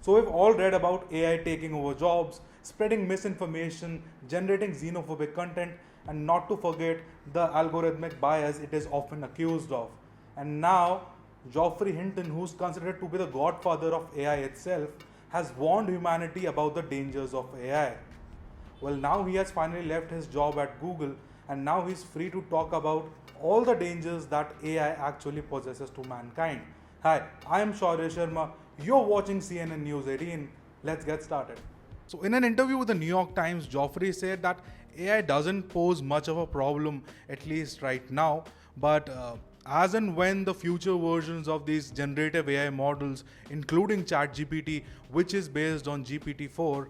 So we've all read about AI taking over jobs, spreading misinformation, generating xenophobic content, and not to forget the algorithmic bias it is often accused of. And now, Geoffrey Hinton, who's considered to be the godfather of AI itself, has warned humanity about the dangers of AI. Well, now he has finally left his job at Google and now he's free to talk about all the dangers that AI actually possesses to mankind. Hi, I am Shaurya Sharma. You're watching CNN News 18. Let's get started. So, in an interview with the New York Times, Geoffrey said that AI doesn't pose much of a problem, at least right now, but as and when the future versions of these generative AI models, including ChatGPT, which is based on GPT-4,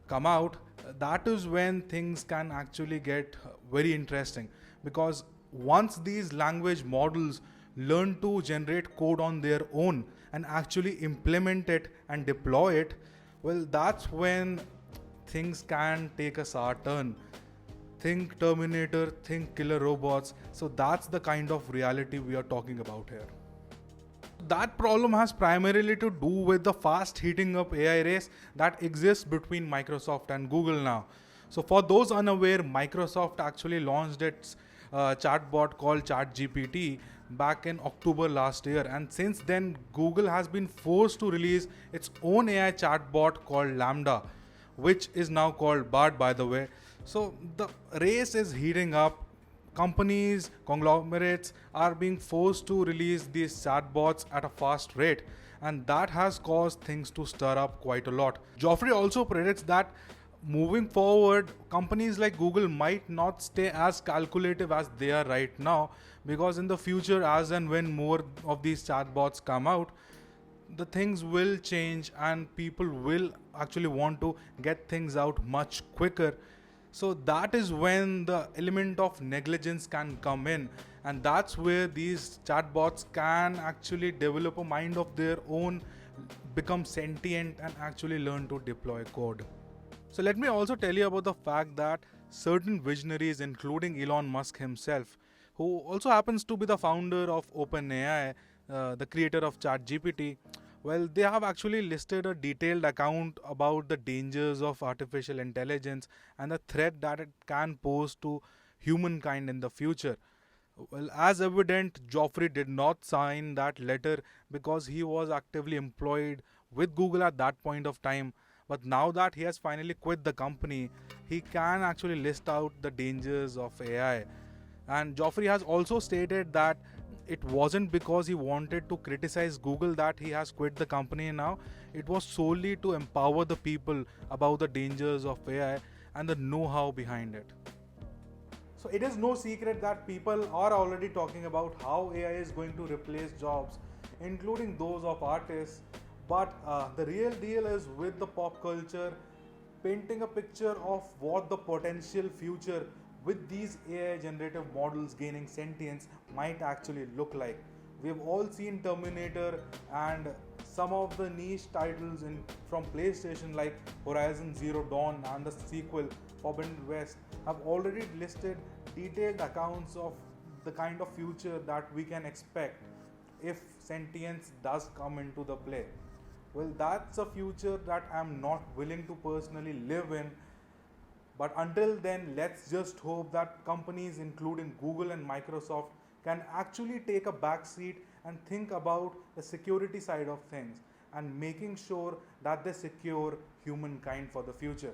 come out, that is when things can actually get very interesting. Because once these language models learn to generate code on their own and actually implement it and deploy it, well, that's when things can take a sour turn. Think Terminator, think killer robots. So that's the kind of reality we are talking about here. That problem has primarily to do with the fast heating up AI race that exists between Microsoft and Google now. So, for those unaware, Microsoft actually launched its chatbot called ChatGPT back in October last year, and since then, Google has been forced to release its own AI chatbot called Lambda, which is now called Bard, by the way. So, the race is heating up. Companies, conglomerates are being forced to release these chatbots at a fast rate, and that has caused things to stir up quite a lot. Geoffrey also predicts that moving forward, companies like Google might not stay as calculative as they are right now, because in the future, as and when more of these chatbots come out, the things will change and people will actually want to get things out much quicker. So that is when the element of negligence can come in, and that's where these chatbots can actually develop a mind of their own, become sentient, and actually learn to deploy code. So let me also tell you about the fact that certain visionaries, including Elon Musk himself, who also happens to be the founder of OpenAI, the creator of ChatGPT, well, they have actually listed a detailed account about the dangers of artificial intelligence and the threat that it can pose to humankind in the future. Well, as evident, Geoffrey did not sign that letter because he was actively employed with Google at that point of time. But now that he has finally quit the company, he can actually list out the dangers of AI. And Geoffrey has also stated that it wasn't because he wanted to criticize Google that he has quit the company now. It was solely to empower the people about the dangers of AI and the know-how behind it. So it is no secret that people are already talking about how AI is going to replace jobs, including those of artists. But the real deal is with the pop culture painting a picture of what the potential future with these AI generative models gaining sentience might actually look like. We've all seen Terminator, and some of the niche titles from PlayStation like Horizon Zero Dawn and the sequel Forbidden West have already listed detailed accounts of the kind of future that we can expect if sentience does come into the play. Well, that's a future that I'm not willing to personally live in. But until then, let's just hope that companies, including Google and Microsoft, can actually take a back seat and think about the security side of things and making sure that they secure humankind for the future.